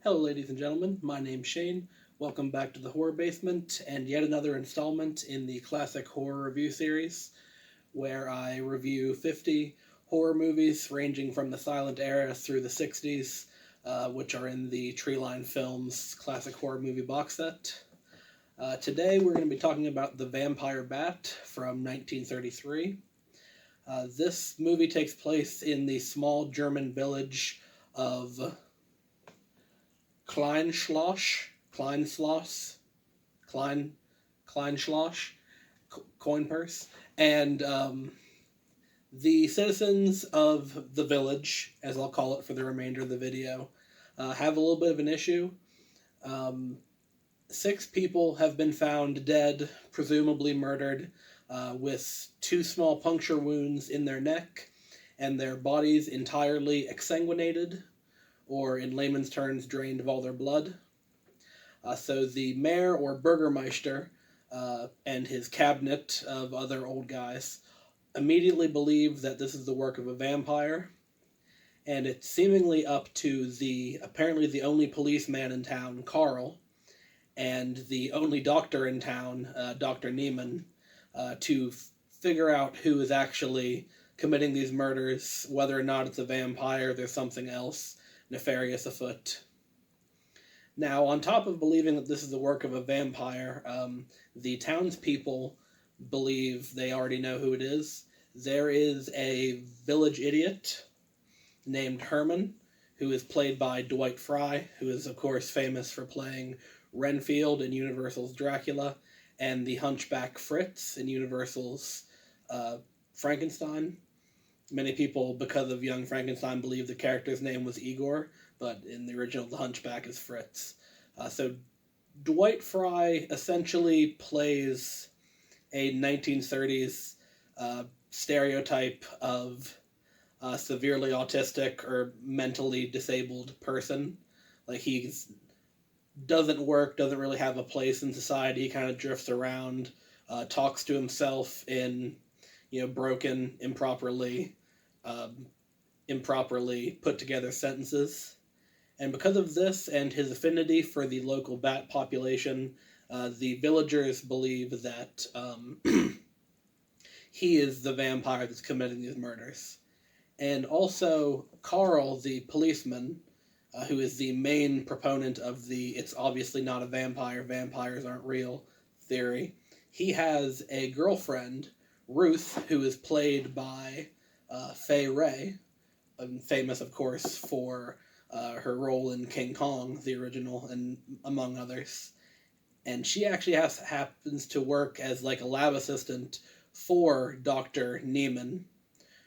Hello, ladies and gentlemen. My name's Shane. Welcome back to the Horror Basement and yet another installment in the classic horror review series, where I review 50 horror movies ranging from the silent era through the 60s, which are in the Treeline Films classic horror movie box set. Today we're going to be talking about The Vampire Bat from 1933. This movie takes place in the small German village of Kleinschloss, Kleinschloss, coin purse, and the citizens of the village, as I'll call it for the remainder of the video, have a little bit of an issue. 6 people have been found dead, presumably murdered, with 2 small puncture wounds in their neck, and their bodies entirely exsanguinated, or in layman's terms, drained of all their blood. So the mayor or burgermeister and his cabinet of other old guys immediately believe that this is the work of a vampire, and it's seemingly up to apparently the only policeman in town, Carl, and the only doctor in town, Dr. Neiman, to figure out who is actually committing these murders, whether or not it's a vampire, there's something else nefarious afoot. Now, on top of believing that this is the work of a vampire, the townspeople believe they already know who it is. There is a village idiot named Herman, who is played by Dwight Frye, who is, of course, famous for playing Renfield in Universal's Dracula, and the hunchback Fritz in Universal's Frankenstein. Many people, because of Young Frankenstein, believe the character's name was Igor, but in the original, the hunchback is Fritz. So Dwight Frye essentially plays a 1930s stereotype of a severely autistic or mentally disabled person. Like, he doesn't work, doesn't really have a place in society, he kind of drifts around, talks to himself in broken, improperly put together sentences. And because of this and his affinity for the local bat population, the villagers believe that he is the vampire that's committing these murders. And also, Carl, the policeman, who is the main proponent of the "it's obviously not a vampire, vampires aren't real" theory, he has a girlfriend, Ruth, who is played by Fay Wray, famous, of course, for her role in King Kong, the original, and among others. And she actually happens to work as like a lab assistant for Dr. Neiman,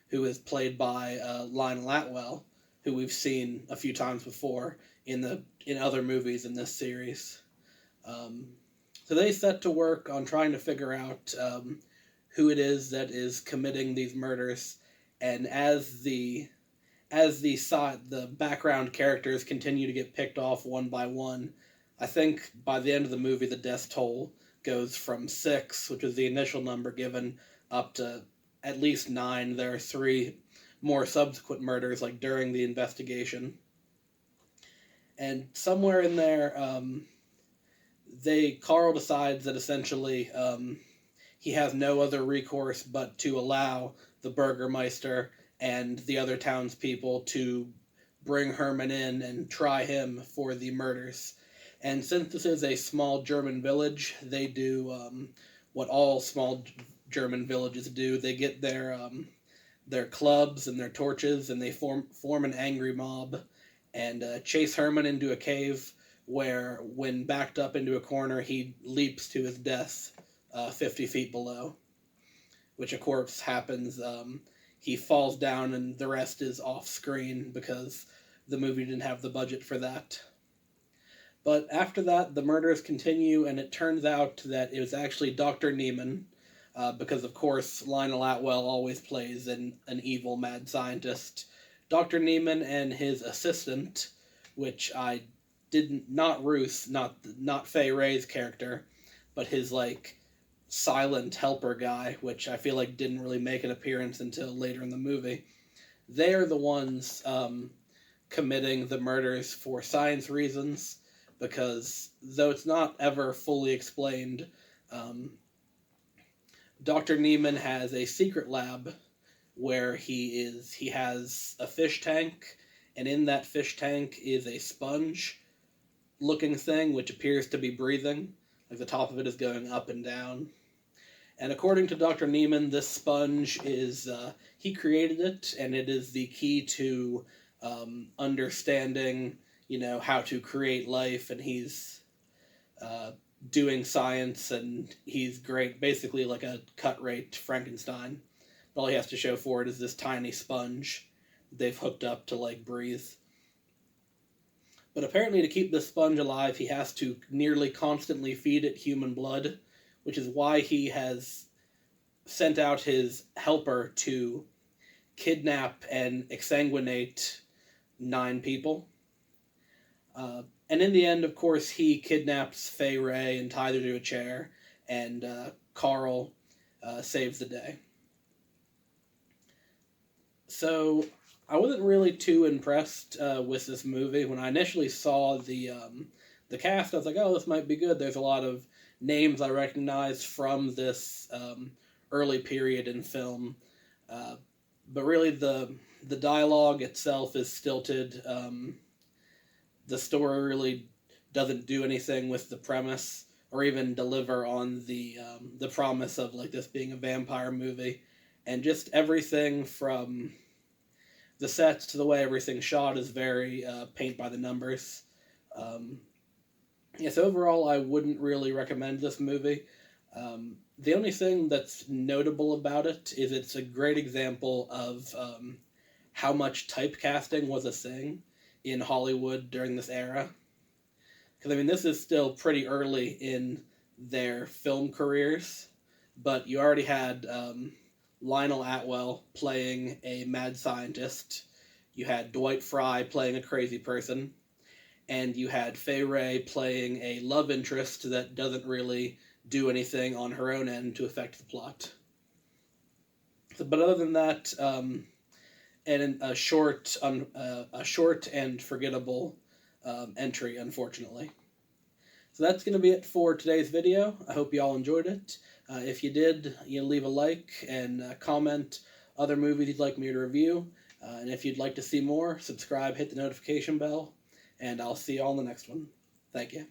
who is played by Lionel Atwill, who we've seen a few times before in other movies in this series. So they set to work on trying to figure out who it is that is committing these murders, and as the background characters continue to get picked off one by one, I think by the end of the movie the death toll goes from 6, which was the initial number given, up to at least 9. There are 3 more subsequent murders, like during the investigation. And somewhere in there, Carl decides that essentially he has no other recourse but to allow the burgermeister and the other townspeople to bring Herman in and try him for the murders. And since this is a small German village, they do what all small German villages do. They get their clubs and their torches, and they form an angry mob and chase Herman into a cave where, when backed up into a corner, he leaps to his death 50 feet below, which of course happens. He falls down, and the rest is off screen because the movie didn't have the budget for that. But after that, the murders continue, and it turns out that it was actually Dr. Neiman, because of course Lionel Atwill always plays an evil mad scientist. Dr. Neiman and his assistant, which I didn't, not Ruth, not Fay Wray's character, but his silent helper guy, which I feel like didn't really make an appearance until later in the movie. They are the ones committing the murders for science reasons, because though it's not ever fully explained, Dr. Neiman has a secret lab where he has a fish tank, and in that fish tank is a sponge looking thing which appears to be breathing, like the top of it is going up and down. And according to Dr. Neiman, this sponge is, he created it, and it is the key to understanding, how to create life, and he's doing science, and he's great, basically like a cut-rate Frankenstein. All he has to show for it is this tiny sponge they've hooked up to, breathe. But apparently to keep this sponge alive, he has to nearly constantly feed it human blood, which is why he has sent out his helper to kidnap and exsanguinate 9 people. And in the end, of course, he kidnaps Fay Wray and ties her to a chair, and Carl saves the day. So I wasn't really too impressed with this movie. When I initially saw the cast, I was like, oh, this might be good. There's a lot of names I recognize from this early period in film. But really, the dialogue itself is stilted. The story really doesn't do anything with the premise, or even deliver on the promise of this being a vampire movie. And just everything from the sets to the way everything's shot is very paint by the numbers. So overall, I wouldn't really recommend this movie. The only thing that's notable about it is it's a great example of how much typecasting was a thing in Hollywood during this era. Because, this is still pretty early in their film careers, but you already had Lionel Atwill playing a mad scientist, you had Dwight Frye playing a crazy person, and you had Fay Wray playing a love interest that doesn't really do anything on her own end to affect the plot. But other than that, and a short and forgettable entry, unfortunately. So that's going to be it for today's video. I hope you all enjoyed it. If you did, leave a like and comment other movies you'd like me to review. And if you'd like to see more, subscribe, hit the notification bell, and I'll see you all in the next one. Thank you.